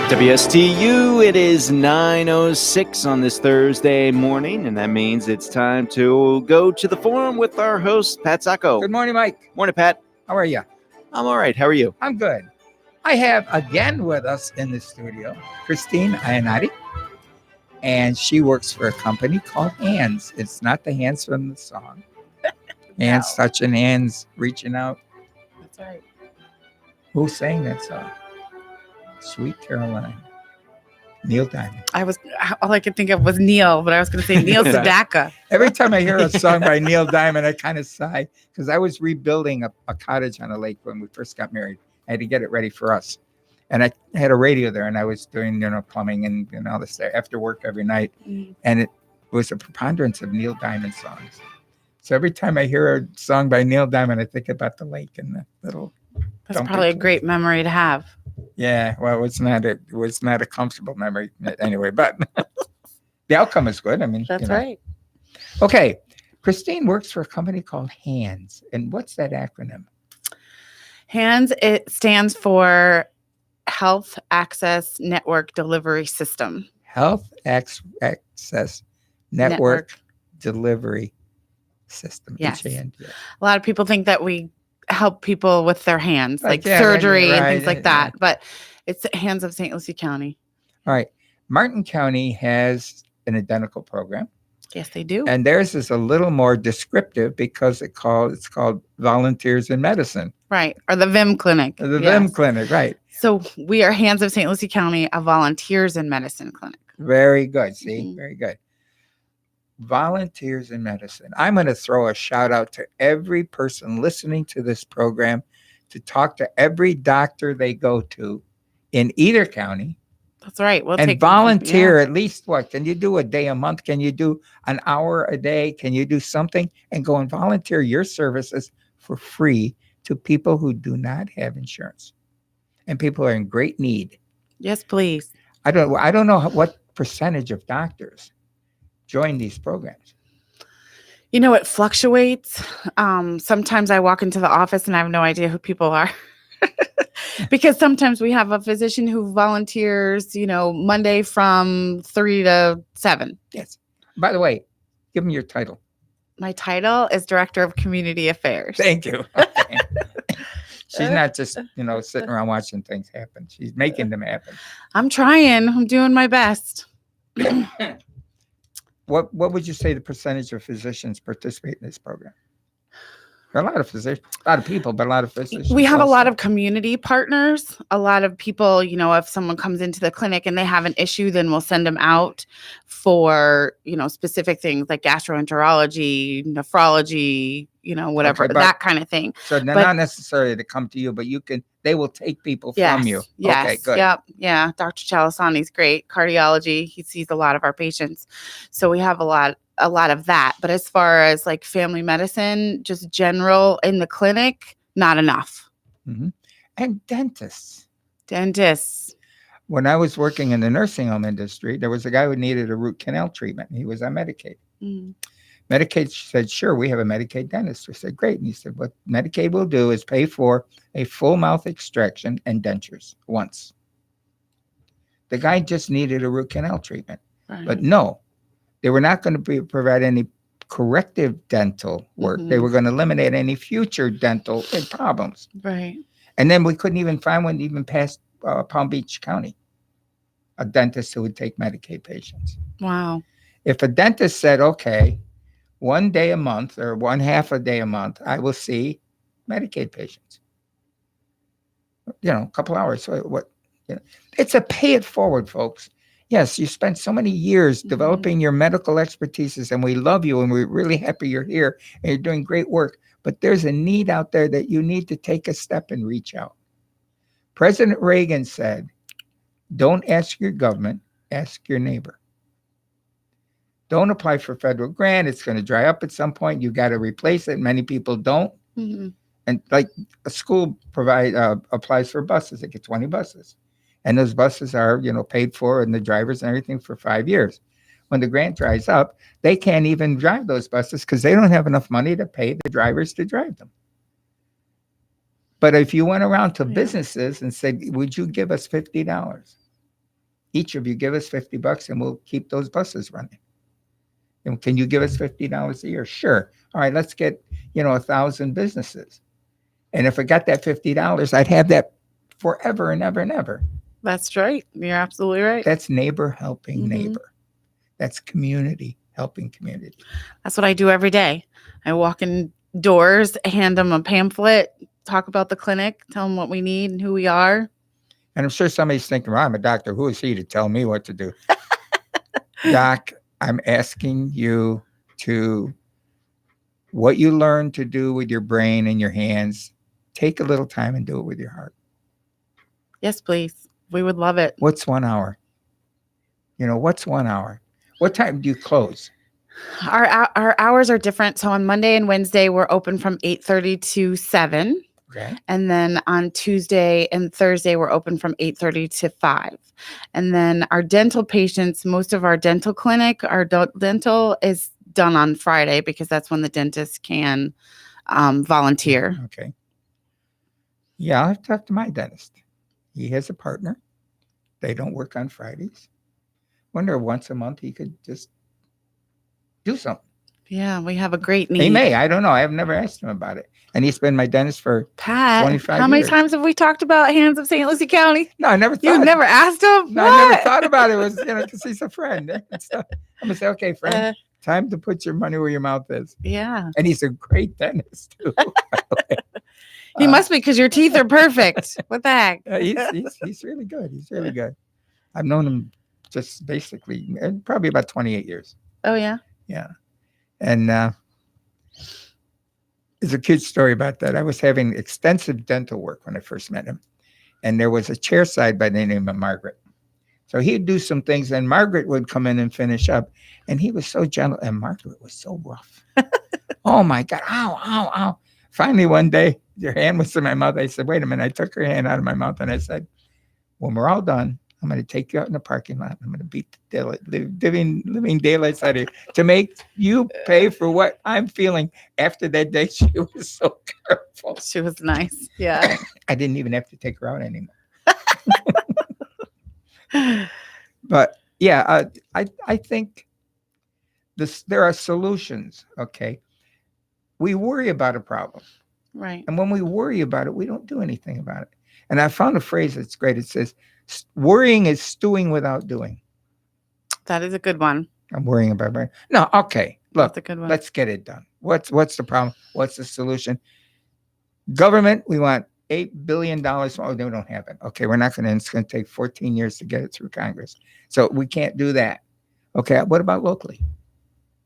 WSTU, it is 9:06 on this Thursday morning, and that means it's time to go to the forum with our host, Pat Sacco. Good morning, Mike. Morning, Pat. How are you? I'm all right. How are you? I'm good. I have again with us in the studio Christine Iannati, and she works for a company called Hands. It's not the hands from the song. Hands touching hands, reaching out. That's right. Who sang that song? Sweet Caroline. Neil Diamond. All I could think of was Neil, but I was going to say Neil Sedaka. Every time I hear a song by Neil Diamond, I kind of sigh because I was rebuilding a cottage on a lake when we first got married. I had to get it ready for us. And I had a radio there and I was doing, plumbing and all this after work every night. Mm-hmm. And it was a preponderance of Neil Diamond songs. So every time I hear a song by Neil Diamond, I think about the lake and the little. That's probably a great memory to have. Yeah, well, it was not a comfortable memory anyway, but the outcome is good. I mean, that's right. Okay, Christine works for a company called Hands, and what's that acronym? Hands, it stands for Health Access Network Delivery System. Health Access Network Delivery System. Yes. A lot of people think that we help people with their hands, like yeah, surgery right, and things like that. Yeah. But it's Hands of St. Lucie County. All right. Martin County has an identical program. Yes, they do. And theirs is a little more descriptive because it's called Volunteers in Medicine. Right. Or the VIM clinic. The VIM clinic, right. So we are Hands of St. Lucie County, a Volunteers in Medicine clinic. Very good. See, very good. Volunteers in Medicine. I'm going to throw a shout out to every person listening to this program to talk to every doctor they go to in either county. That's right. And volunteer at least what? Can you do a day a month? Can you do an hour a day? Can you do something and go and volunteer your services for free to people who do not have insurance and people who are in great need? Yes, please. I don't know what percentage of doctors join these programs. It fluctuates. Sometimes I walk into the office and I have no idea who people are. Because sometimes we have a physician who volunteers, Monday from 3 to 7. Yes. By the way, give them your title. My title is Director of Community Affairs. Thank you. Okay. She's not just, sitting around watching things happen. She's making them happen. I'm trying. I'm doing my best. What would you say the percentage of physicians participate in this program? There are a lot of physicians, a lot of people, but a lot of physicians. We have a lot of community partners. A lot of people, if someone comes into the clinic and they have an issue, then we'll send them out for, specific things like gastroenterology, nephrology, whatever, that kind of thing. So they're not necessarily to come to you, but they will take people from you. Yes. Okay, good. Yep. Yeah. Dr. Chalasani's great. Cardiology. He sees a lot of our patients. So we have a lot of that. But as far as like family medicine, just general in the clinic, not enough. Mm-hmm. And dentists. When I was working in the nursing home industry, there was a guy who needed a root canal treatment. He was on Medicaid. Mm. Medicaid said, sure, we have a Medicaid dentist. We said, great. And he said, what Medicaid will do is pay for a full mouth extraction and dentures once. The guy just needed a root canal treatment. Right. But no, they were not going to provide any corrective dental work. Mm-hmm. They were going to eliminate any future dental problems. Right. And then we couldn't even find one even past Palm Beach County, a dentist who would take Medicaid patients. Wow. If a dentist said, okay, one day a month or one half a day a month, I will see Medicaid patients. A couple hours. So it's a pay it forward, folks. Yes, you spent so many years developing your medical expertise, and we love you, and we're really happy you're here, and you're doing great work. But there's a need out there that you need to take a step and reach out. President Reagan said, don't ask your government, ask your neighbor. Don't apply for federal grant. It's going to dry up at some point. You got to replace it. Many people don't. Mm-hmm. And like a school applies for buses. They get 20 buses. And those buses are, paid for and the drivers and everything for 5 years. When the grant dries up, they can't even drive those buses because they don't have enough money to pay the drivers to drive them. But if you went around to businesses and said, would you give us $50? Each of you give us $50 and we'll keep those buses running. And can you give us $50 a year? Sure. All right, let's get, 1,000 businesses. And if I got that $50, I'd have that forever and ever and ever. That's right. You're absolutely right. That's neighbor helping Mhm. neighbor. That's community helping community. That's what I do every day. I walk in doors, hand them a pamphlet, talk about the clinic, tell them what we need and who we are. And I'm sure somebody's thinking, well, I'm a doctor. Who is he to tell me what to do? Doc, I'm asking you to, what you learn to do with your brain and your hands, take a little time and do it with your heart. Yes, please. We would love it. What's 1 hour? What's 1 hour? What time do you close? Our hours are different. So on Monday and Wednesday, we're open from 8:30 to 7. Okay. And then on Tuesday and Thursday, we're open from 8:30 to 5. And then our dental patients, most of our dental clinic, our dental is done on Friday because that's when the dentist can volunteer. Okay. Yeah, I've talked to my dentist. He has a partner. They don't work on Fridays. Wonder once a month he could just do something. Yeah, we have a great need. He may. I don't know. I've never asked him about it. And he's been my dentist for Pat, 25 how many years. times have we talked about Hands of St. Lucie County? No, I never thought. You've never asked him? No, I never What? thought about it. It was, because he's a friend. So I'm gonna say, okay, friend, Uh, time to put your money where your mouth is. yeah. And he's a great dentist too. by the way. He Uh, must be because your teeth are perfect. What the heck? He's really good. He's really good. I've known him just basically probably about 28 years. Oh, yeah. Yeah. And there's a cute story about that. I was having extensive dental work when I first met him. And there was a chairside by the name of Margaret. So he'd do some things and Margaret would come in and finish up. And he was so gentle and Margaret was so rough. Oh my God. Ow, ow, ow. Finally, one day, your hand was in my mouth. I said, wait a minute. I took her hand out of my mouth and I said, when we're all done, I'm going to take you out in the parking lot. I'm going to beat the living daylights out of you to make you pay for what I'm feeling. After that day, she was so careful. She was nice. Yeah. I didn't even have to take her out anymore. But yeah, I think there are solutions. Okay. We worry about a problem. Right. And when we worry about it, we don't do anything about it. And I found a phrase that's great. It says, worrying is stewing without doing. That is a good one. I'm worrying about it. No, okay. Look, That's a good one. let's get it done. What's the problem? What's the solution? Government, we want $8 billion. Oh, they don't have it. Okay, we're not going to, it's going to take 14 years to get it through Congress. So we can't do that. Okay, what about locally?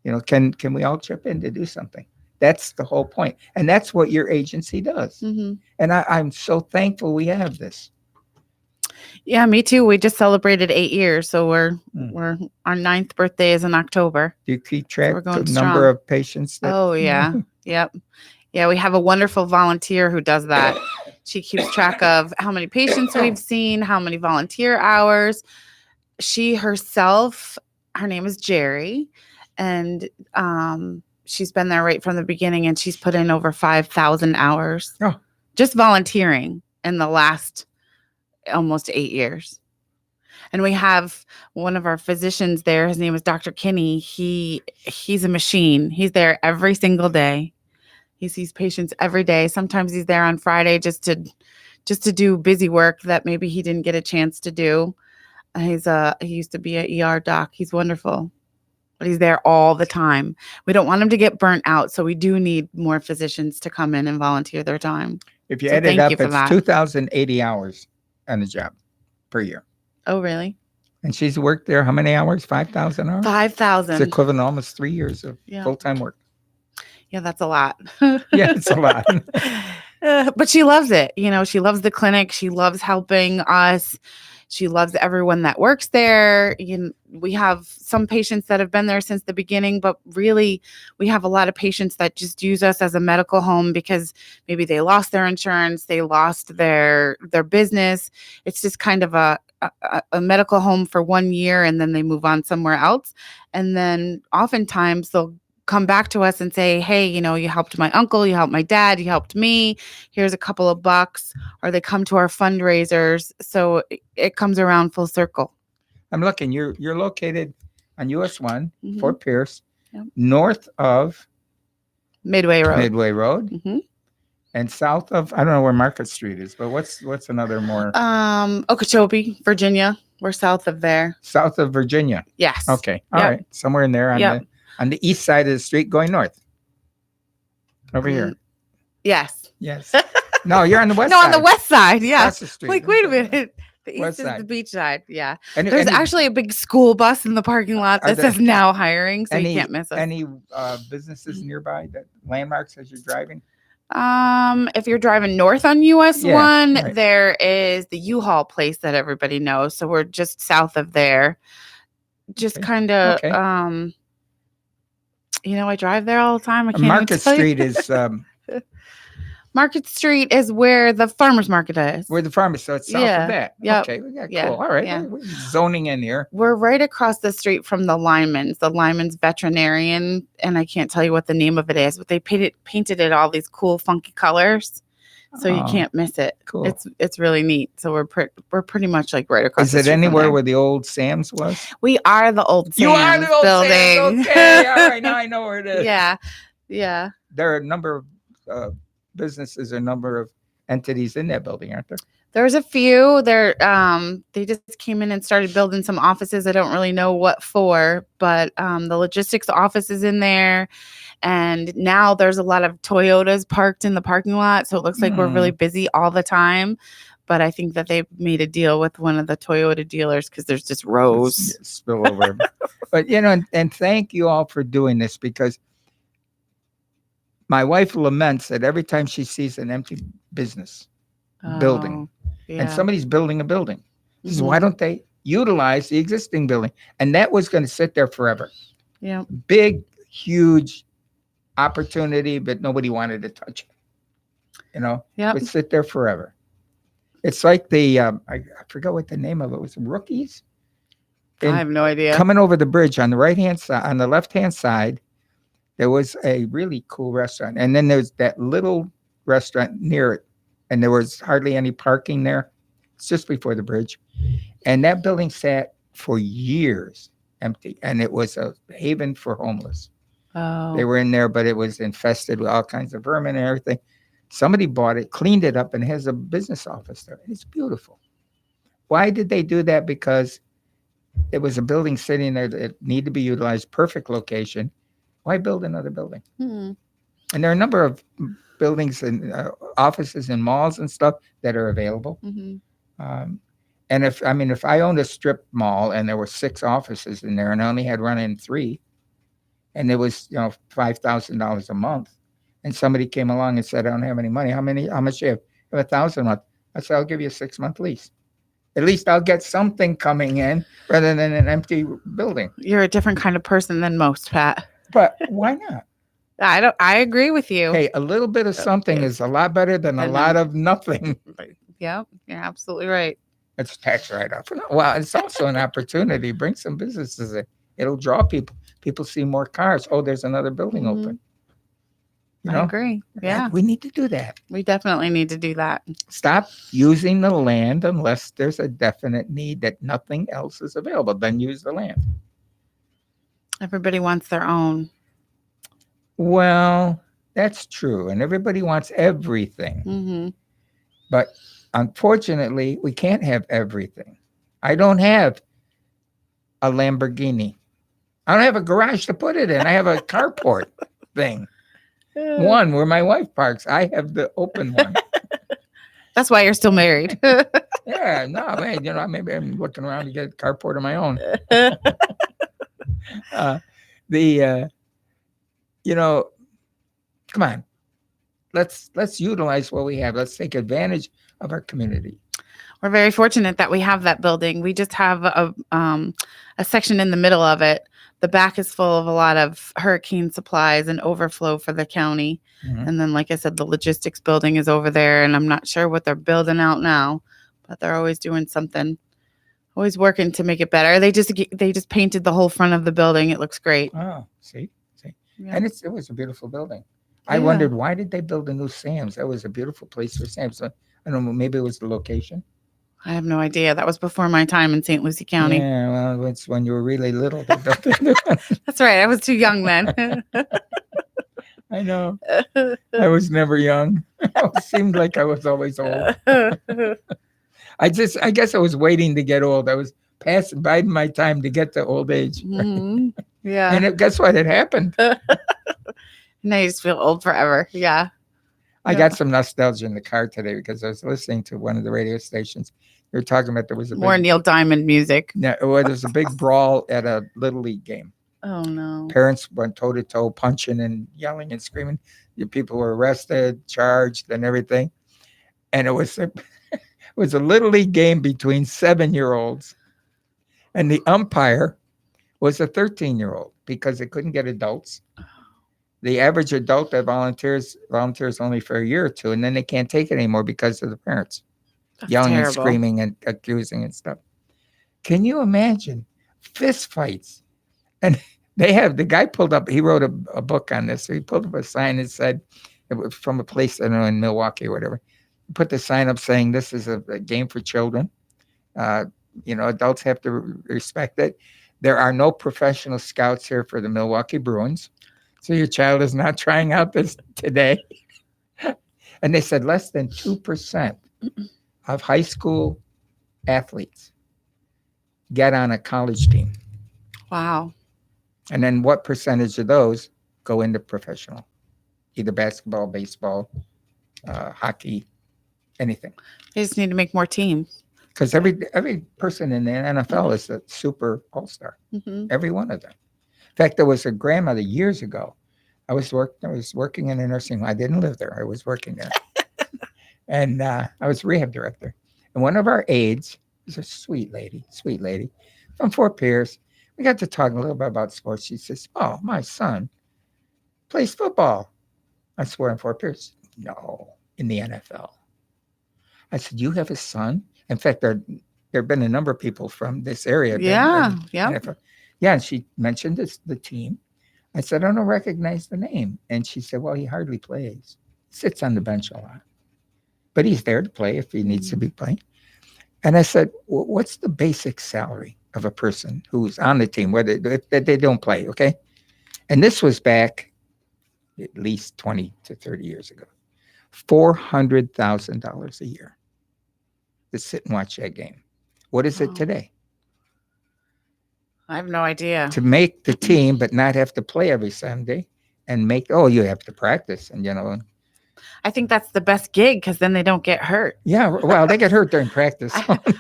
Can we all chip in to do something? That's the whole point. And that's what your agency does. Mm-hmm. And I'm so thankful we have this. Yeah, me too. We just celebrated 8 years. So we're our 9th birthday is in October. Do you keep track we're of the going number strong. of patients? Oh, yeah. Yep. Yeah, we have a wonderful volunteer who does that. She keeps track of how many patients we've seen, how many volunteer hours. She herself, her name is Jerry, and she's been there right from the beginning, and she's put in over 5,000 hours just volunteering in the last almost 8 years. And we have one of our physicians there. His name is Dr. Kinney. He's a machine. He's there every single day. He sees patients every day. Sometimes he's there on Friday just to do busy work that maybe he didn't get a chance to do. He used to be an ER doc. He's wonderful, but he's there all the time. We don't want him to get burnt out, so we do need more physicians to come in and volunteer their time. If you So add it thank up, you for it's that. 2,080 hours on the job per year. Oh, really? And she's worked there how many hours? 5,000 hours? 5,000. It's equivalent to almost 3 years of Yeah. full-time work. Yeah, that's a lot. Yeah, it's a lot. But she loves it. She loves the clinic. She loves helping us. She loves everyone that works there. We have some patients that have been there since the beginning, but really we have a lot of patients that just use us as a medical home because maybe they lost their insurance, they lost their business. It's just kind of a medical home for 1 year and then they move on somewhere else. And then oftentimes they'll come back to us and say, hey, you helped my uncle, you helped my dad, you helped me. Here's a couple of bucks. Or they come to our fundraisers. So it comes around full circle. I'm looking. You're located on US 1, Mhm. Fort Pierce, Yep. north of Midway Road. Midway Road, hmm and south of, I don't know where Market Street is, but what's another more Okeechobee, Virginia. We're south of there. south of Virginia? Yes. Okay, all Yep. right, somewhere in there Yep. on the east side of the street going north. Over here. Yes. Yes. No, you're on the west No, side. on the west side. Yeah. Across the street. Like, wait a minute. The West east is the side. beach side. Yeah. Any, There's any, actually a big school bus in the parking lot Are that there- says now hiring, so any you can't miss us. any businesses nearby that landmarks as you're driving? If you're driving north on US Yeah, 1, right. there is the U-Haul place that everybody knows. So we're just south of there. Just Okay. kind of Okay. I drive there all the time. I can't even Market tell you. Street is Market Street is where the farmers market is. where the farmers, so it's south Yeah, of that. yep, Okay, we got yeah, cool. All right, yeah. we're zoning in here. We're right across the street from the Lyman's veterinarian, and I can't tell you what the name of it is, but they painted it all these cool, funky colors, so you Oh, can't miss it. Cool. It's really neat. So we're pretty much like right across. Is the it street from anywhere there. where the old Sam's was? We are the old You are the Sam's old building. Sam's. Okay, all right, now I know where it is. Yeah, yeah. There are a number of businesses, a number of entities in that building, aren't there? There's a few. They just came in and started building some offices. I don't really know what for, but the logistics office is in there. And now there's a lot of Toyotas parked in the parking lot. So it looks like we're really busy all the time. But I think that they made a deal with one of the Toyota dealers because there's just rows. Spill over. But, and thank you all for doing this, because my wife laments that every time she sees an empty business building, and somebody's building a building, she says, why don't they utilize the existing building? And that was going to sit there forever. Yeah. Big, huge opportunity, but nobody wanted to touch it. Yeah. It would sit there forever. It's like the, I forgot what the name of it was, Rookies? I have no idea. Coming over the bridge on the right-hand side, on the left-hand side, there was a really cool restaurant. And then there's that little restaurant near it. And there was hardly any parking there. It's just before the bridge. And that building sat for years empty. And it was a haven for homeless. Oh. They were in there, but it was infested with all kinds of vermin and everything. Somebody bought it, cleaned it up, and has a business office there. It's beautiful. Why did they do that? Because it was a building sitting there that needed to be utilized, perfect location. Why build another building? Hmm. And there are a number of buildings and offices and malls and stuff that are available. Mm-hmm. And if I owned a strip mall and there were 6 offices in there and I only had run in 3, and it was $5,000 a month, and somebody came along and said, I don't have any money. How much do you have? I have $1,000 a month. I said, I'll give you a 6-month lease. At least I'll get something coming in rather than an empty building. You're a different kind of person than most, Pat. But why not? I agree with you. Hey, a little bit of something is a lot better than a lot of nothing. Yeah, you're absolutely right. It's a tax write-off. Well, it's also an opportunity. Bring some businesses in. It'll draw people. People see more cars. Oh, there's another building Mhm. open. I agree. Yeah, We need to do that. we definitely need to do that. Stop using the land unless there's a definite need that nothing else is available. Then use the land. Everybody wants their own. Well, that's true. And everybody wants everything. Mm-hmm. But unfortunately, we can't have everything. I don't have a Lamborghini. I don't have a garage to put it in. I have a carport thing. One where my wife parks. I have the open one. That's why you're still married. Yeah, no, man, maybe I'm looking around to get a carport of my own. Come on. Let's utilize what we have. Let's take advantage of our community. We're very fortunate that we have that building. We just have a section in the middle of it. The back is full of a lot of hurricane supplies and overflow for the county. Mhm. And then, like I said, the logistics building is over there, and I'm not sure what they're building out now, but they're always doing something, always working to make it better. They just painted the whole front of the building. It looks great. Oh, see. Yeah. And it was a beautiful building. I Yeah. wondered, why did they build a new Sam's? That was a beautiful place for Sam's. So, I don't know, maybe it was the location. I have no idea. That was before my time in St. Lucie County. Yeah, well, it's when you were really little. That's right. I was too young then. I know. I was never young. It seemed like I was always old. I guess I was waiting to get old. I was biding my time to get to old age. Mhm. Yeah. And guess what? It happened. Now you just feel old forever. Yeah. I Yeah. got some nostalgia in the car today because I was listening to one of the radio stations. They were talking about there was a More big, Neil Diamond music. there was a big brawl at a Little League game. Oh no. Parents went toe to toe, punching and yelling and screaming. The people were arrested, charged, and everything. And it was it was a Little League game between 7-year-olds, and the umpire was a 13-year-old because they couldn't get adults. The average adult that volunteers only for a year or two, and then they can't take it anymore because of the parents That's yelling terrible. and screaming and accusing and stuff. Can you imagine fist fights? And the guy pulled up, he wrote a book on this. So he pulled up a sign that said, it was from a place, I don't know, in Milwaukee or whatever. He put the sign up saying, this is a game for children. Adults have to respect it. There are no professional scouts here for the Milwaukee Bruins. So your child is not trying out this today. And they said less than 2% of high school athletes get on a college team. Wow. And then what percentage of those go into professional? Either basketball, baseball, hockey, anything. They just need to make more teams. Because every person in the NFL is a super all-star. Mhm. Every one of them. In fact, there was a grandmother years ago. I was working in a nursing home. I didn't live there. I was working there. And I was rehab director. And one of our aides was a sweet lady from Fort Pierce. We got to talk a little bit about sports. She says, oh, my son plays football. I swear in Fort Pierce. No, in the NFL. I said, you have a son? In fact, there have been a number of people from this area. Yeah. Yeah. Yeah, and she mentioned the team. I said, I don't recognize the name. And she said, well, he hardly plays. He sits on the bench a lot. But he's there to play if he needs to be playing. And I said, well, what's the basic salary of a person who's on the team, whether if they don't play, okay? And this was back at least 20 to 30 years ago. $400,000 a year to sit and watch that game. What is it Wow. today? I have no idea. To make the team, but not have to play every Sunday and you have to practice and, I think that's the best gig because then they don't get hurt. yeah, well, they get hurt during practice.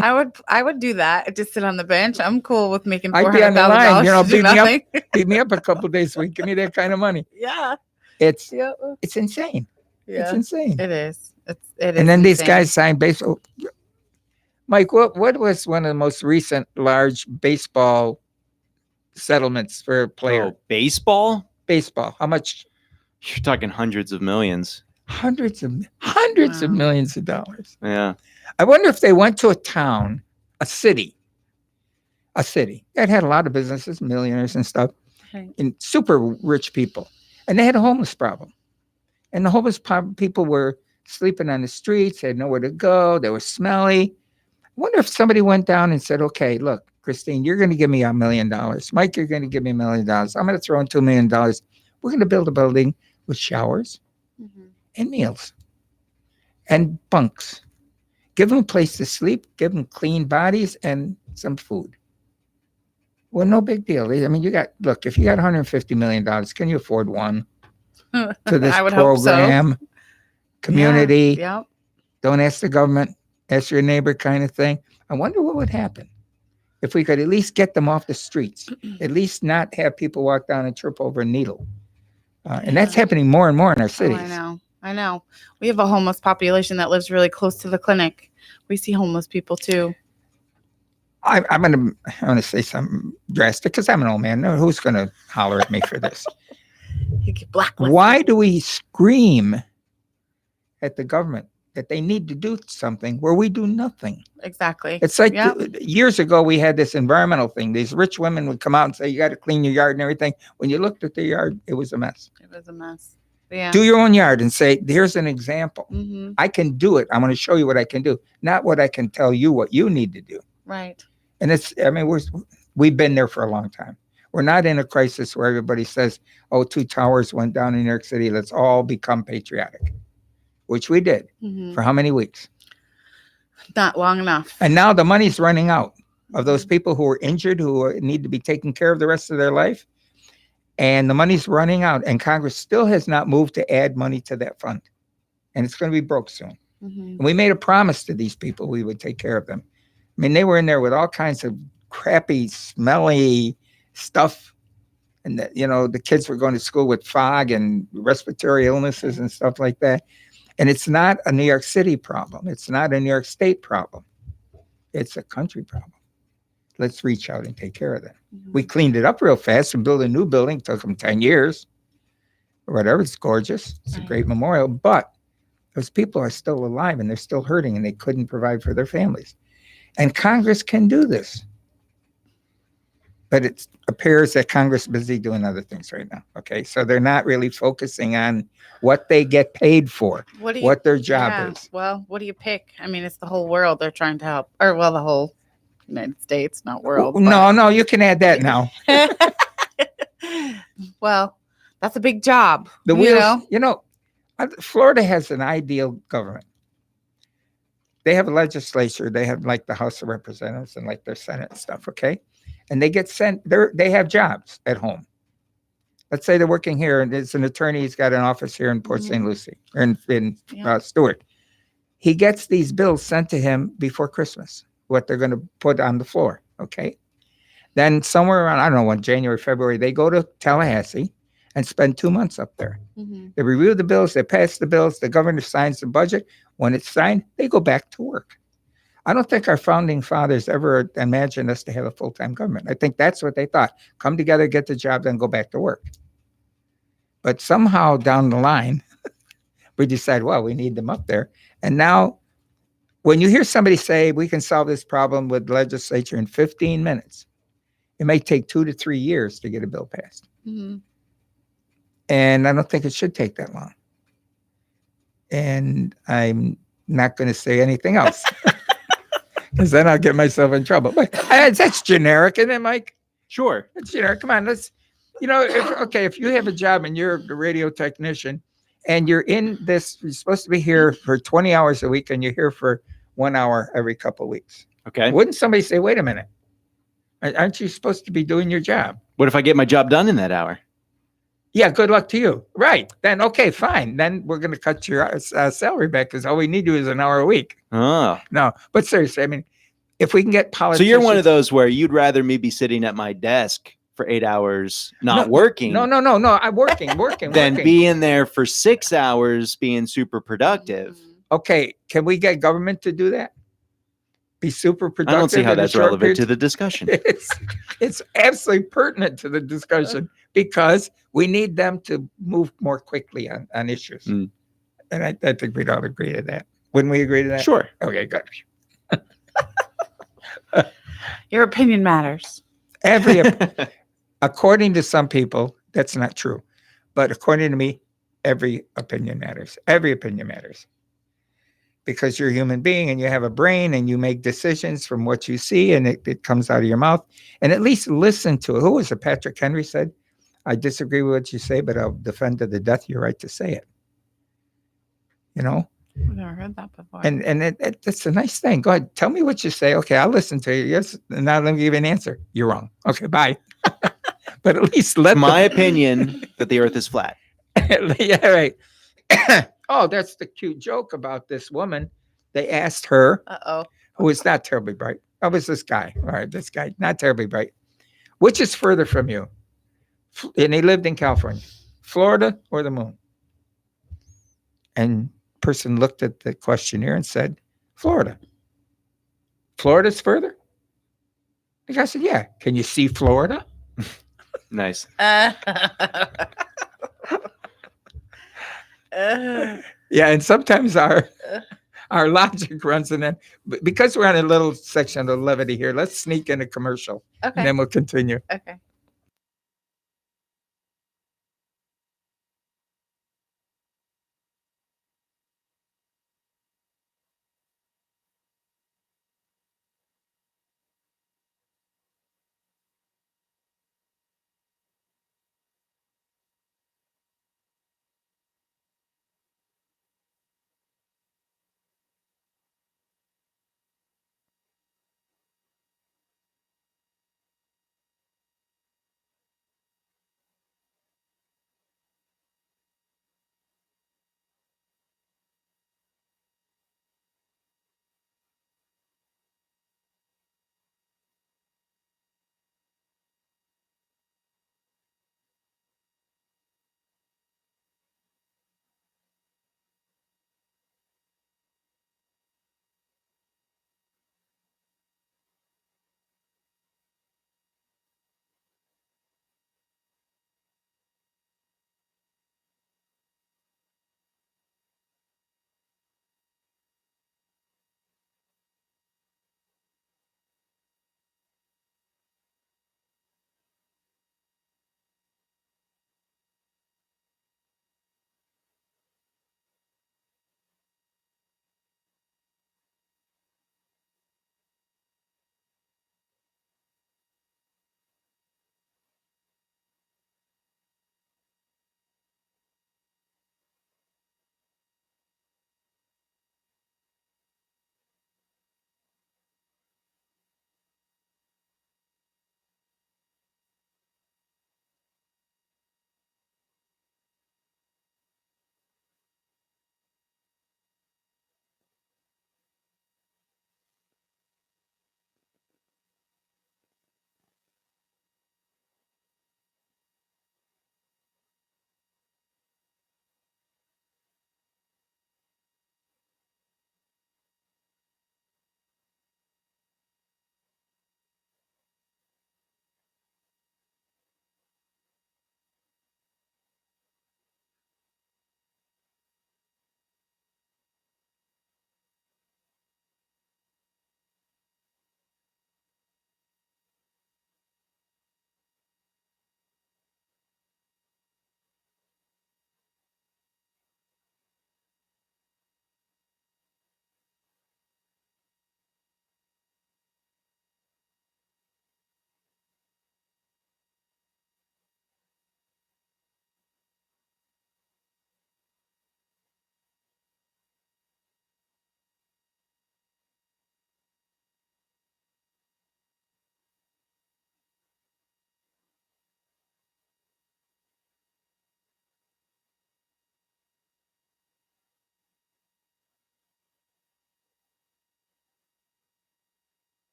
I would do that. Just sit on the bench. I'm cool with making I'd be on the line, $400,000 to do beat me up. nothing. Beat me up a couple of days a week. Give me that kind of money. Yeah. It's Yeah. insane. It's Yeah. insane. It is. It is. And then these insane. guys signed baseball. Mike, what was one of the most recent large baseball settlements for a player? Oh, baseball? Baseball. How much? You're talking hundreds of millions. Hundreds of Wow. millions of dollars. Yeah. I wonder if they went to a town, a city that had a lot of businesses, millionaires and stuff, Right. and super rich people, and they had a homeless problem. And the homeless people were sleeping on the streets, they had nowhere to go, they were smelly. I wonder if somebody went down and said, okay, look, Christine, you're going to give me $1 million. Mike, you're going to give me $1 million. I'm going to throw in $2 million. We're going to build a building with showers Mhm. and meals and bunks. Give them a place to sleep, give them clean bodies and some food. Well, no big deal. I mean, if you got $150 million, can you afford one to this I would hope so. program, community? Yeah. Don't ask the government, ask your neighbor kind of thing. I wonder what would happen if we could at least get them off the streets, at least not have people walk down and trip over a needle. And that's happening more and more in our cities. Oh, I know. We have a homeless population that lives really close to the clinic. We see homeless people too. I'm going to say something drastic because I'm an old man. No, who's going to holler at me for this? You get blacklisted. Why do we scream at the government that they need to do something where we do nothing? Exactly. It's like Yeah. years ago, we had this environmental thing. These rich women would come out and say, you got to clean your yard and everything. When you looked at the yard, it was a mess. It was a mess. Yeah. Do your own yard and say, here's an example. Mm-hmm. I can do it. I'm going to show you what I can do, not what I can tell you what you need to do. Right. And we've been there for a long time. We're not in a crisis where everybody says, oh, 2 towers went down in New York City. Let's all become patriotic, which we did Mm-hmm. for how many weeks? Not long enough. And now the money's running out of those people who are injured, who need to be taken care of the rest of their life. And the money's running out. And Congress still has not moved to add money to that fund. And it's going to be broke soon. Mm-hmm. And we made a promise to these people we would take care of them. I mean, they were in there with all kinds of crappy, smelly stuff. And, the kids were going to school with fog and respiratory illnesses and stuff like that. And it's not a New York City problem. It's not a New York State problem. It's a country problem. Let's reach out and take care of them. Mm-hmm. We cleaned it up real fast and built a new building. It took them 10 years or whatever. It's gorgeous. It's a great memorial. But those people are still alive and they're still hurting and they couldn't provide for their families. And Congress can do this. But it appears that Congress is busy doing other things right now. Okay. So they're not really focusing on what they get paid for, what their job is. Well, what do you pick? I mean, it's the whole world they're trying to help. Or, well, the whole United States, not world. No, you can add that now. Well, that's a big job. The wheels, Florida has an ideal government. They have a legislature. They have like the House of Representatives and like their Senate and stuff. Okay. And they get sent there. They have jobs at home. Let's say they're working here and there's an attorney. He's got an office here in Port St. Lucie or in Stewart. He gets these bills sent to him before Christmas, what they're going to put on the floor. Okay. Then somewhere around, I don't know, when January, February, they go to Tallahassee and spend 2 months up there. Mm-hmm. They review the bills. They pass the bills. The governor signs the budget. When it's signed, they go back to work. I don't think our founding fathers ever imagined us to have a full-time government. I think that's what they thought. Come together, get the job, then go back to work. But somehow down the line, we decide, well, we need them up there. And now when you hear somebody say we can solve this problem with legislature in 15 minutes, it may take 2 to 3 years to get a bill passed. Mm-hmm. And I don't think it should take that long. And I'm not going to say anything else. Because then I'll get myself in trouble. But that's generic, isn't it, Mike? Sure. It's generic. Come on, let's, if you have a job and you're a radio technician and you're in this, you're supposed to be here for 20 hours a week and you're here for 1 hour every couple of weeks. Okay. Wouldn't somebody say, wait a minute, aren't you supposed to be doing your job? What if I get my job done in that hour? Yeah, good luck to you. Right. Then, okay, fine. Then we're going to cut your salary back because all we need to do is an hour a week. Oh. No, but seriously, I mean, if we can get politicians. So you're one of those where you'd rather me be sitting at my desk for 8 hours, not working. No. I'm working. Than being there for 6 hours, being super productive. Okay. Can we get government to do that? Be super productive. I don't see how that's relevant to the discussion. It's absolutely pertinent to the discussion because we need them to move more quickly on issues. Mm. And I think we'd all agree to that. Wouldn't we agree to that? Sure. Okay, good. Your opinion matters. According to some people, that's not true. But according to me, every opinion matters. Every opinion matters. Because you're a human being and you have a brain and you make decisions from what you see and it comes out of your mouth. And at least listen to it. Who was it? Patrick Henry said, I disagree with what you say, but I'll defend to the death your right to say it. I've never heard that before. And that's a nice thing. Go ahead. Tell me what you say. Okay, I'll listen to you. Yes. And now let me give you an answer. You're wrong. Okay, bye. But at least let my opinion that the earth is flat. Yeah, right. Oh, that's the cute joke about this woman. They asked her, who is not terribly bright. Oh, it was this guy. All right, this guy, not terribly bright. Which is further from you? And he lived in California, Florida or the moon? And person looked at the questionnaire and said, Florida. Florida's further? The guy said, yeah. Can you see Florida? Nice. Yeah, and sometimes our logic runs in that. Because we're on a little section of levity here, let's sneak in a commercial. Okay. And then we'll continue. Okay.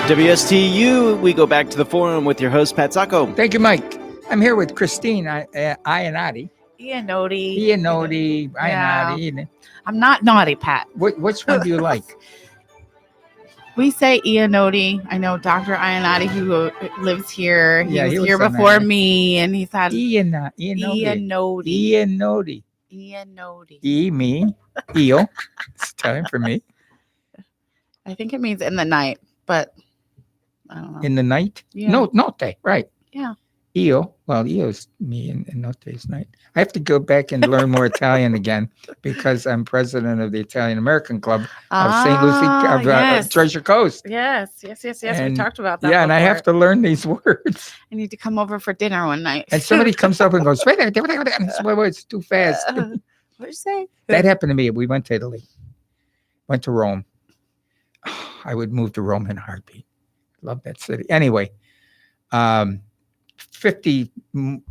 WSTU, we go back to the forum with your host, Pat Sacco. Thank you, Mike. I'm here with Christine Iannotti. Iannotti. Iannotti, Yeah. Iannotti. I'm not naughty, Pat. Which one do you like? We say Iannotti. I know Dr. Iannotti, who lives here. He was here so before nice. me, and he's had Iannotti. Iannotti. Iannotti. E, me. Io. It's Italian for me. I think it means in the night, but I don't know. In the night? Yeah. No, notte, right. Yeah. Io. Well, Io's me and notte is night. I have to go back and learn more Italian again because I'm president of the Italian American Club of St. Lucie, yes. Treasure Coast. Yes. We And- talked about that. Yeah, and I have before. to learn these words. I need to come over for dinner one night. And somebody comes up and goes, wait, it's too fast. What'd you say? That happened to me. We went to Italy, went to Rome. I would move to Rome in a heartbeat. Love that city. Anyway, 50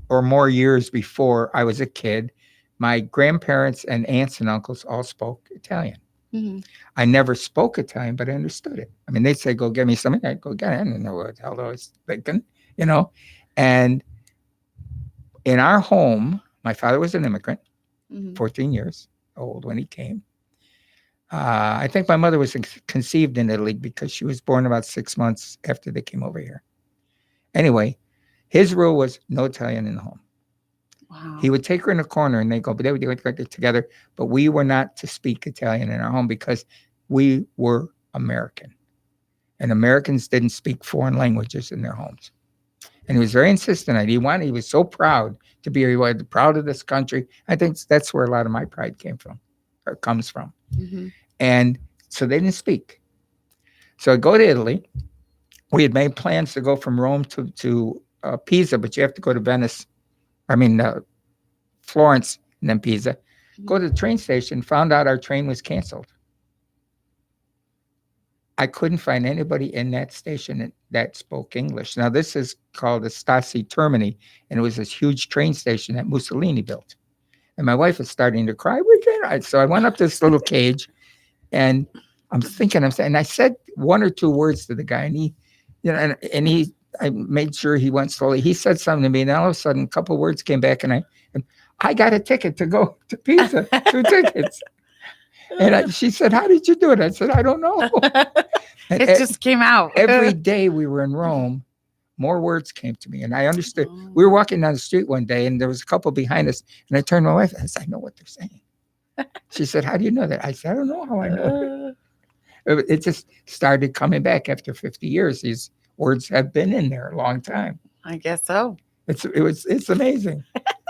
or more years before I was a kid, my grandparents and aunts and uncles all spoke Italian. Mhm. I never spoke Italian, but I understood it. I mean, they'd say, go get me something. I'd go get it. I didn't know what the hell I was thinking, And in our home, my father was an immigrant, Mhm. 14 years old when he came. I think my mother was conceived in Italy because she was born about 6 months after they came over here. Anyway, his rule was no Italian in the home. Wow. He would take her in a corner and they would go together, but we were not to speak Italian in our home because we were American. And Americans didn't speak foreign languages in their homes. And he was very insistent on it. He was so proud to be here. He was proud of this country. I think that's where a lot of my pride comes from. Mhm. And so they didn't speak. So I go to Italy. We had made plans to go from Rome to Pisa, but you have to go to Florence and then Pisa. Go to the train station, found out our train was canceled. I couldn't find anybody in that station that spoke English. Now, this is called the Stasi Termini, and it was this huge train station that Mussolini built. And my wife was starting to cry. So I went up this little cage, and I said one or two words to the guy, and he, I made sure he went slowly. He said something to me, and all of a sudden, a couple of words came back, and I got a ticket to go to Pisa, 2 tickets. And she said, "How did you do it?" I said, "I don't know." And It just came out. every day we were in Rome, more words came to me, and I understood. Oh. We were walking down the street one day, and there was a couple behind us, and I turned to my wife and I said, "I know what they're saying." She said, "How do you know that?" I said, "I don't know how I know it." It just started coming back after 50 years. These words have been in there a long time. I guess so. It's amazing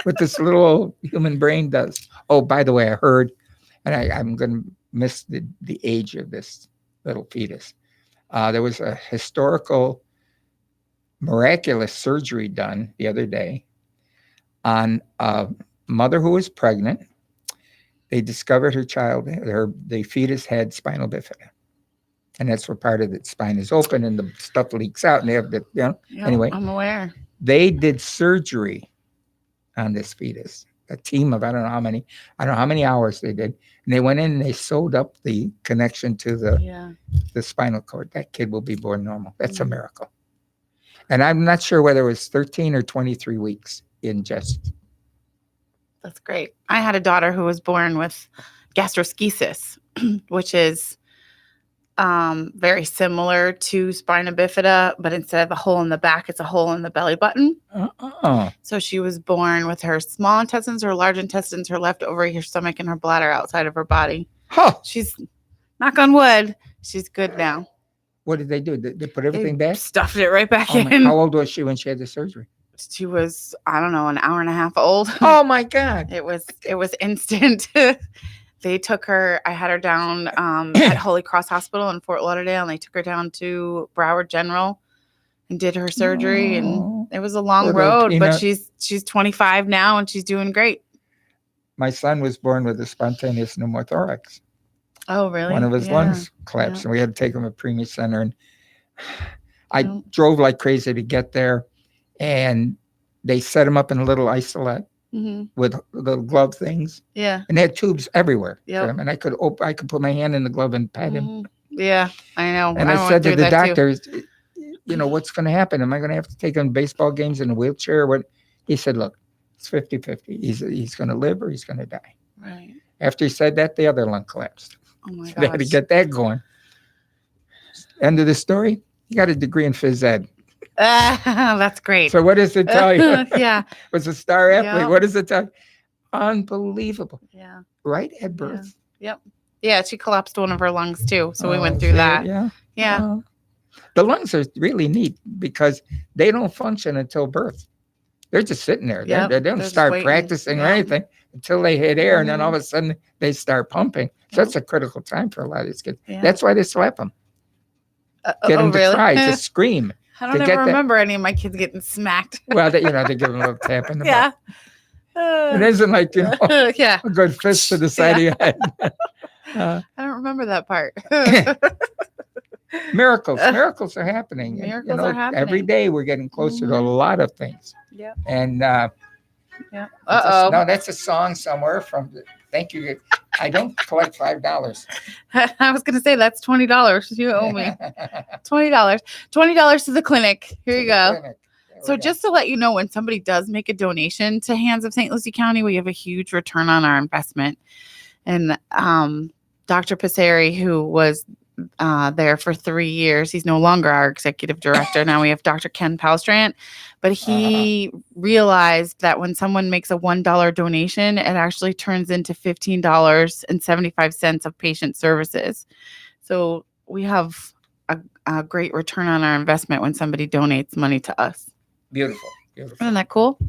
what this little human brain does. Oh, by the way, I heard, and I'm going to miss the age of this little fetus. There was a historical, miraculous surgery done the other day on a mother who was pregnant. They discovered the fetus had spinal bifida. And that's where part of the spine is open and the stuff leaks out. And they have anyway. I'm aware. They did surgery on this fetus. A team of I don't know how many hours they did. And they went in and they sewed up the connection to the spinal cord. That kid will be born normal. That's a miracle. And I'm not sure whether it was 13 or 23 weeks in just. That's great. I had a daughter who was born with gastroschisis, which is very similar to spina bifida, but instead of a hole in the back, it's a hole in the belly button. So she was born with her small intestines, her large intestines, her leftover, her stomach, and her bladder outside of her body. Huh. She's, knock on wood, she's good now. What did they do? Did they put everything They back? stuffed it right back Oh in. how old was she when she had the surgery? She was, I don't know, an hour and a half old. Oh my God. It was instant. They took her, I had her down at Holy Cross Hospital in Fort Lauderdale, and they took her down to Broward General and did her surgery. And it was a long Poor little road, but peanut. she's 25 now and she's doing great. My son was born with a spontaneous pneumothorax. Oh, really? One of his Yeah. lungs collapsed, and we had to take him to Premier Center. And I Yeah. drove like crazy to get there, and they set him up in a little isolette Mhm. with little glove things, Yeah. and they had tubes everywhere. Yep. For him. And I could put my hand in the glove and pat him. Mhm. Yeah, I know. And I went said to through the that too. doctors, what's going to happen? Am I going to have to take him to baseball games in a wheelchair? What? He said, look, it's 50-50. He's going to live or he's going to die. Right. After he said that, the other lung collapsed. Oh my They had to gosh. get that going. End of the story. He got a degree in phys ed. That's great. So what does it tell you? Yeah. Was a star athlete. Yeah. What does it tell you? Unbelievable. Yeah. Right at birth. Yeah. She collapsed one of her lungs too. So we went Oh, through see, that. Yeah. Yeah. The lungs are really neat because they don't function until birth. They're just sitting there. Yep, They don't they're just start waiting. practicing or Yeah. anything until they hit air, and then all Mhm. of a sudden they start pumping. So that's a critical time for a lot of these kids. Yeah. That's why they slap them, get them to really? cry, to scream. I to don't get ever that- remember any of my kids getting smacked. Well, they give them a little tap in the Yeah. butt. It isn't like Yeah. a good fist to the side of your head. I don't remember that part. Miracles are happening. And, Miracles are Every happening. day we're getting closer to a lot of things. Yeah. And Yeah. no, that's a song somewhere from. Thank you. I don't collect $5. I was gonna say that's $20. You owe me $20. $20 to the clinic. Here you go. So just to let you know, when somebody does make a donation to Hands of St. Lucie County, we have a huge return on our investment. And Dr. Passeri, who was there for 3 years, he's no longer our executive director. Now we have Dr. Ken Palstrant, but he realized that when someone makes a $1 donation, it actually turns into $15.75 of patient services. So we have a great return on our investment when somebody donates money to us. Beautiful. Isn't that cool?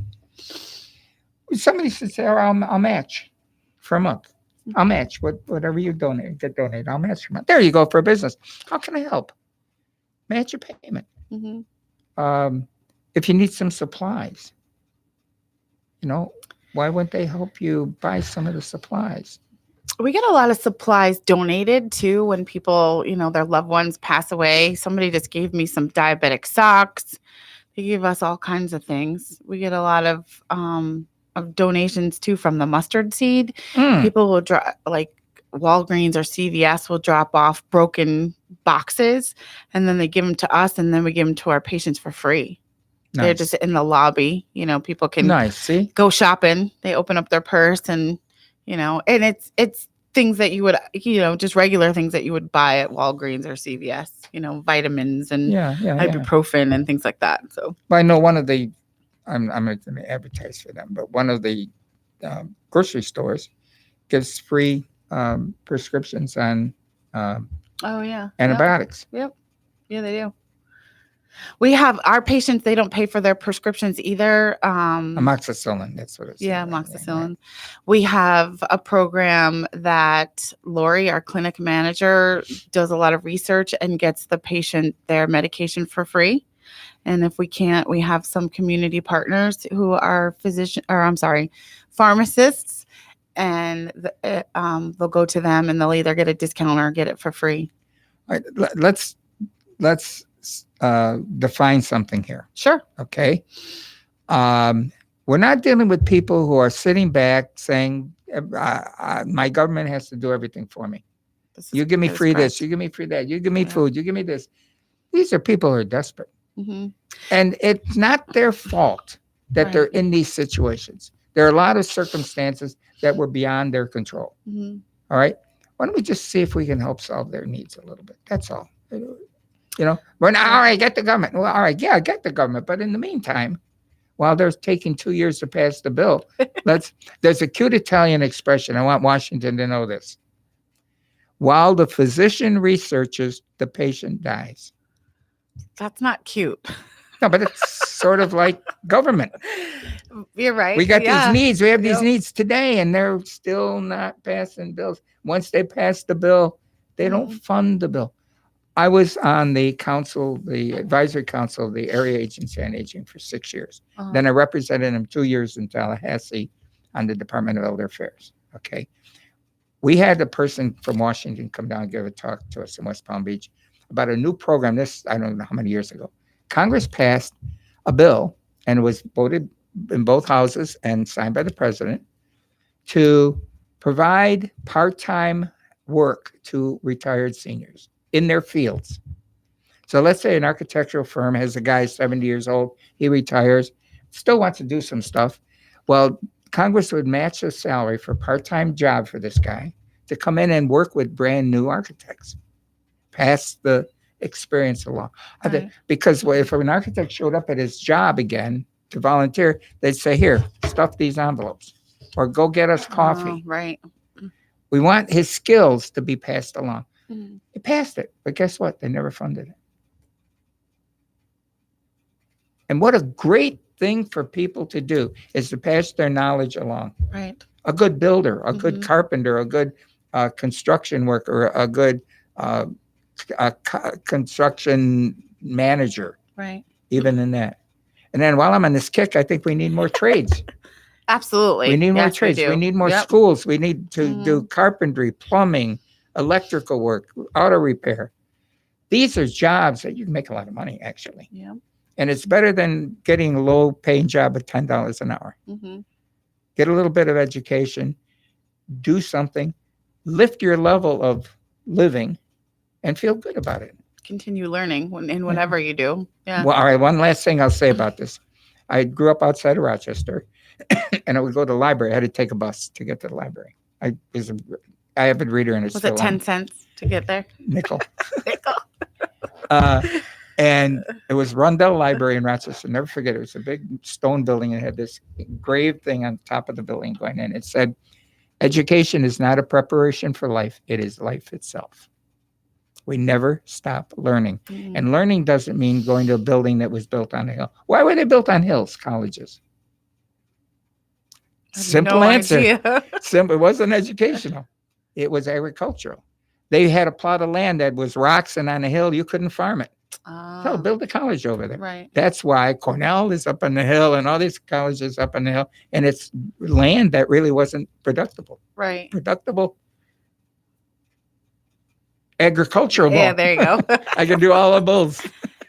Somebody should say, "Oh, I'll match for a month. I'll match whatever you donate. I'll match for a month." There you go for a business. How can I help? Match your payment. Mm-hmm. If you need some supplies, why wouldn't they help you buy some of the supplies? We get a lot of supplies donated too when people, their loved ones pass away. Somebody just gave me some diabetic socks. They give us all kinds of things. We get a lot of donations too from the mustard seed. People will like Walgreens or CVS will drop off broken boxes, and then they give them to us, and then we give them to our patients for free. Nice. They're just in the lobby. People can Nice. See, go shopping. They open up their purse and and it's things that you would, just regular things that you would buy at Walgreens or CVS, vitamins and yeah. ibuprofen and things like that. So Well, I know one of the, I'm not going to advertise for them, but one of the grocery stores gives free prescriptions on oh yeah. antibiotics. Yeah, they do. We have our patients, they don't pay for their prescriptions either. Amoxicillin, that's what it's. Yeah, amoxicillin. We have a program that Lori, our clinic manager, does a lot of research and gets the patient their medication for free. And if we can't, we have some community partners who are pharmacists, and they'll go to them and they'll either get a discount or get it for free. All right, let's define something here. Sure. Okay. We're not dealing with people who are sitting back saying, my government has to do everything for me. You give me free this, you give me free that, you give me food, you give me this. These are people who are desperate. Mm-hmm. And it's not their fault that they're in these situations. There are a lot of circumstances that were beyond their control. Mm-hmm. All right. Why don't we just see if we can help solve their needs a little bit? That's all. We're not, all right, get the government. Well, all right, yeah, get the government. But in the meantime, while they're taking 2 years to pass the bill, there's a cute Italian expression. I want Washington to know this. While the physician researches, the patient dies. That's not cute. No, but it's sort of like government. You're right. We got these needs. We have these Yep. needs today, and they're still not passing bills. Once they pass the bill, they don't fund the bill. I was on the council, the advisory council of the Area Agency on Aging for 6 years. Uh-huh. Then I represented them 2 years in Tallahassee on the Department of Elder Affairs. Okay. We had a person from Washington come down and give a talk to us in West Palm Beach about a new program. This, I don't know how many years ago. Congress passed a bill, and it was voted in both houses and signed by the president, to provide part-time work to retired seniors in their fields. So let's say an architectural firm has a guy 70 years old, he retires, still wants to do some stuff. Well, Congress would match the salary for a part-time job for this guy to come in and work with brand new architects, pass the experience along. Right. Because if an architect showed up at his job again to volunteer, they'd say, here, stuff these envelopes or go get us coffee. Oh, right. We want his skills to be passed along. Mhm. They passed it, but guess what? They never funded it. And what a great thing for people to do is to pass their knowledge along. Right. A good builder, a good Mhm. carpenter, a good construction worker, a good construction manager, Right. even in that. And then while I'm on this kick, I think we need more trades. Absolutely. We need more Yes, trades. do. We need more Yep. schools. We need to do carpentry, plumbing, electrical work, auto repair. These are jobs that you can make a lot of money, actually. Yeah. And it's better than getting a low paying job at $10 an hour. Mm-hmm. Get a little bit of education, do something, lift your level of living, and feel good about it. Continue learning in whatever you do. Yeah. Well, all right, one last thing I'll say about this. I grew up outside of Rochester, and I would go to the library. I had to take a bus to get to the library. I was an avid reader, and it's Was still it 10 cents to get there? nickel. And it was Rundell Library in Rochester. Never forget, it was a big stone building. It had this engraved thing on top of the building going in. It said, education is not a preparation for life. It is life itself. We never stop learning. Mhm. And learning doesn't mean going to a building that was built on a hill. Why were they built on hills, colleges? I have Simple no answer. idea. Simple. It wasn't educational. It was agricultural. They had a plot of land that was rocks, and on a hill, you couldn't farm it. So build a college over there. Right. That's why Cornell is up on the hill and all these colleges up on the hill. And it's land that really wasn't productible. Right. Agricultural. Yeah, there you go. I can do all of both.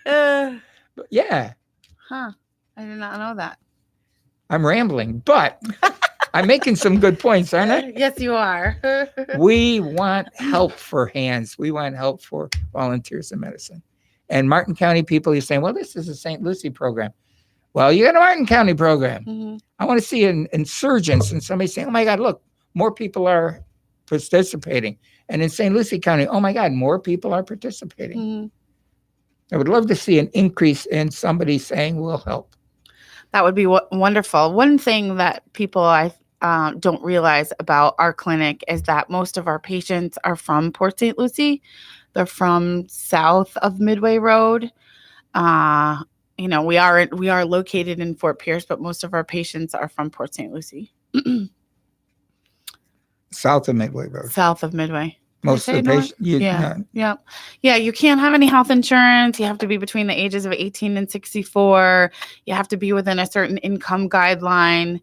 Uh, But yeah, huh. I did not know that. I'm rambling, but I'm making some good points, aren't I? Yes, you are. We want help for hands. We want help for volunteers in medicine. And Martin County people, you're saying, well, this is a St. Lucie program. Well, you got a Martin County program. Mhm. I want to see an insurgence and somebody saying, oh my God, look, more people are participating. And in St. Lucie County, oh my God, more people are participating. Mhm. I would love to see an increase in somebody saying, we'll help. That would be wonderful. One thing that people I don't realize about our clinic is that most of our patients are from Port St. Lucie. They're from south of Midway Road. We are located in Fort Pierce, but most of our patients are from Port St. Lucie, South of Midway Road. south of Midway. Most of the north? patients. Yeah. You can't have any health insurance. You have to be between the ages of 18 and 64. You have to be within a certain income guideline.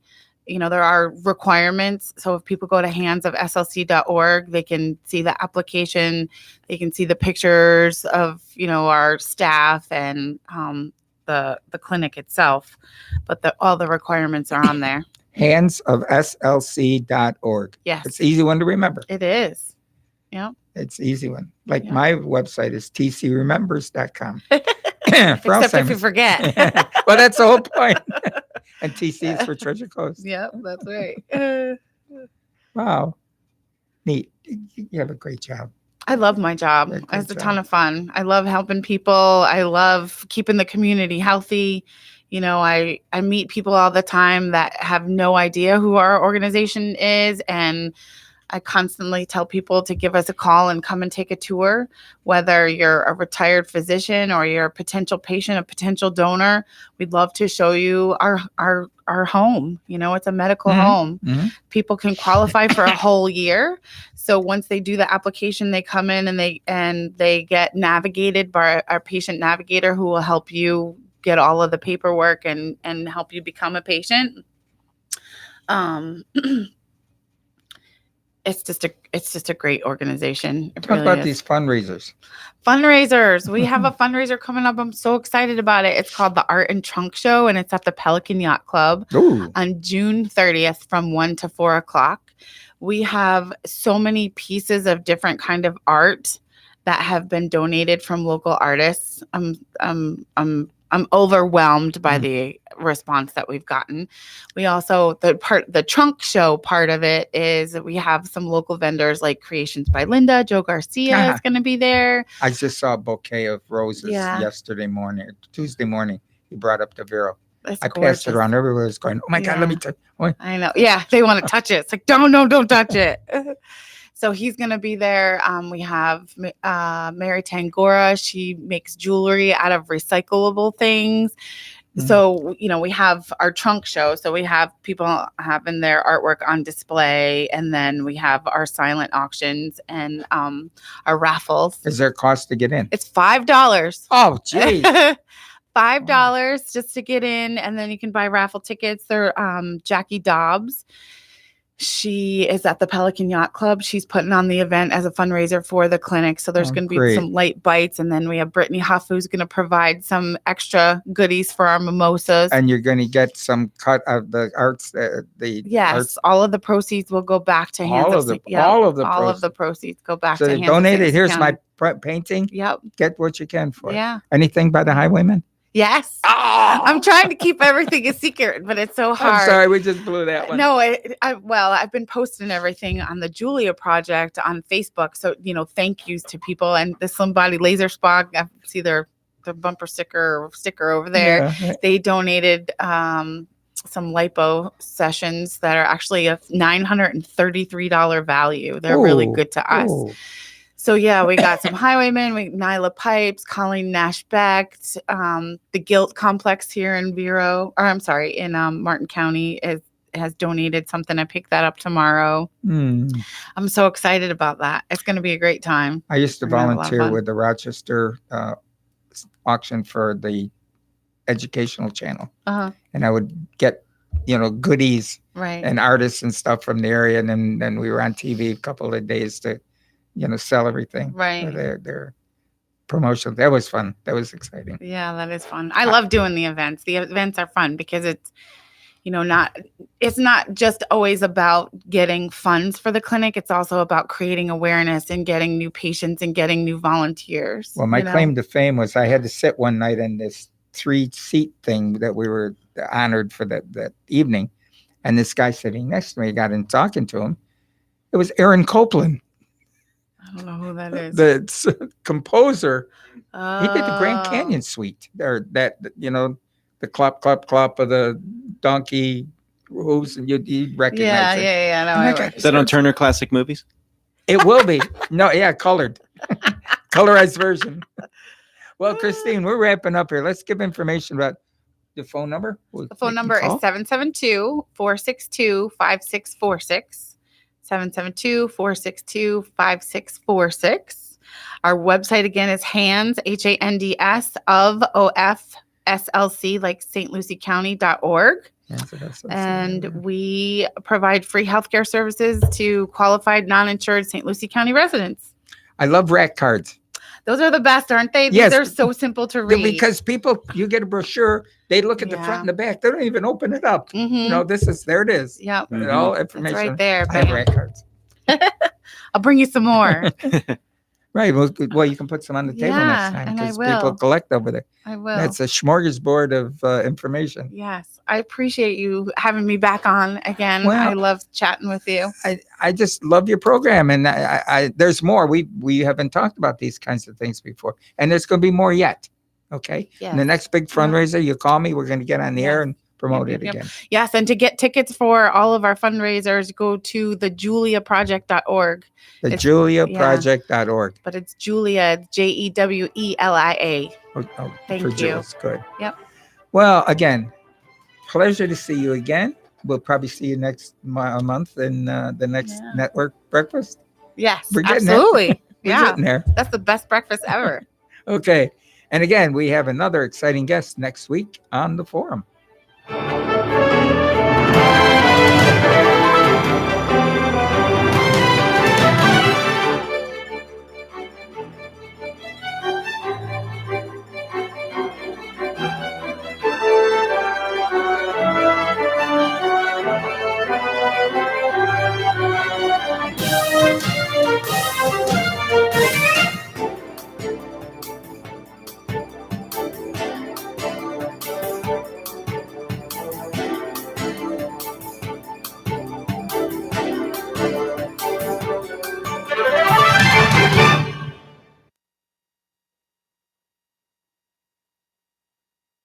There are requirements. So if people go to handsofslc.org, they can see the application. They can see the pictures of, our staff and the clinic itself. But all the requirements are on there. Handsofslc.org. Yes, It's an easy one to remember. it is. Yeah. It's an easy one. Like Yeah. my website is tcremembers.com. Except if you forget. Well, that's the whole point. And TC is for Treasure Coast. Yep, that's right. Wow. Neat. You have a great job. I love my job. Yeah, great It's a ton job. of fun. I love helping people. I love keeping the community healthy. I meet people all the time that have no idea who our organization is, and I constantly tell people to give us a call and come and take a tour, whether you're a retired physician or you're a potential patient, a potential donor. We'd love to show you our home. It's a medical Mhm. home. Mhm. People can qualify for a whole year. So once they do the application, they come in and they get navigated by our patient navigator, who will help you get all of the paperwork and help you become a patient. It's just a great organization. It Talk really about is. these fundraisers. Fundraisers. We have a fundraiser coming up. I'm so excited about it. It's called the Art and Trunk Show, and it's at the Pelican Yacht Club Ooh. on June 30th from 1 to 4 o'clock. We have so many pieces of different kind of art that have been donated from local artists. I'm overwhelmed by the response that we've gotten. We also, the trunk show part of it is that we have some local vendors like Creations by Linda. Joe Garcia is going to be there. I just saw a bouquet of roses Yeah. Tuesday morning. He brought up to Vero. It's I gorgeous. passed it around. Everybody was going, oh my God, let me Yeah. touch. I know. Yeah, they want to touch it. It's like, don't touch it. So he's going to be there. We have Mary Tangora. She makes jewelry out of recyclable things. So, we have our trunk show. So we have people having their artwork on display. And then we have our silent auctions and our raffles. Is there a cost to get in? It's $5. Oh, geez. $5 just to get in. And then you can buy raffle tickets. They're Jackie Dobbs. She is at the Pelican Yacht Club. She's putting on the event as a fundraiser for the clinic. So there's going to be some light bites. And then we have Brittany Huff, who's going to provide some extra goodies for our mimosas. And you're going to get some cut of the arts. Yes, all of the proceeds will go back to Hands of St. All of the proceeds go back so to they Hands of donated. St. Here's County. my painting. Yep. Get what you can for it. Yeah. Anything by the Highwaymen? Yes. Oh! I'm trying to keep everything a secret, but it's so hard. I'm sorry, we just blew that one. No, I've been posting everything on the Julia Project on Facebook. So, thank yous to people. And the Slim Body Laser Spa, I see their bumper sticker over there. Yeah. They donated some lipo sessions that are actually a $933 value. They're really good to us. Ooh. So yeah, we got some Highwaymen, Nyla Pipes, Colleen Nash Beck, the Guilt Complex here in in Martin County has donated something. I picked that up tomorrow. I'm so excited about that. It's going to be a great time. I used to We're gonna have a lot of volunteer fun. with the Rochester auction for the educational channel, and I would get goodies Right. and artists and stuff from the area, and then we were on TV a couple of days to sell everything. Right. For their promotion. That was fun. That was exciting. Yeah, that is fun. I love doing the events. The events are fun because it's it's not just always about getting funds for the clinic. It's also about creating awareness and getting new patients and getting new volunteers. Well, my claim to fame was I had to sit one night in this 3-seat thing that we were honored for that evening. And this guy sitting next to me, got in talking to him. It was Aaron Copland. I don't know who that is. The composer. He did the Grand Canyon Suite. Or that, the clop, clop, clop of the donkey hooves, and you recognize it. Yeah. No, Is that on Turner Classic Movies? It will be. No, yeah, colored. Colorized version. Well, Christine, we're wrapping up here. Let's give information about the phone number. The phone number is 772-462-5646. 772-462-5646. Our website again is hands, HANDS of OFSLC, like St. Lucie County.org. And we provide free healthcare services to qualified non-insured St. Lucie County residents. I love rack cards. Those are the best, aren't they? Yes. They're so simple to read. Because you get a brochure, they look at the front and the back. They don't even open it up. There it is. Yep. All information. It's right there. I have rack cards. I'll bring you some more. Right. Well, you can put some on the table next time and I because will. people collect over there. I will. That's a smorgasbord of information. Yes. I appreciate you having me back on again. Well, I love chatting with you. I just love your program, and I there's more. We haven't talked about these kinds of things before, and there's going to be more yet. Okay. Yes. And the next big fundraiser, you call me. We're going to get on the air and promote it again. Yes. And to get tickets for all of our fundraisers, go to thejuliaproject.org. The JuliaProject.org. But it's Julia, JEWELIA. Oh, Thank for you. Jules. Good. Yep. Well, again, pleasure to see you again. We'll probably see you next month in the next network breakfast. Yes, We're getting absolutely. We're getting there. That's the best breakfast ever. Okay. And again, we have another exciting guest next week on the forum.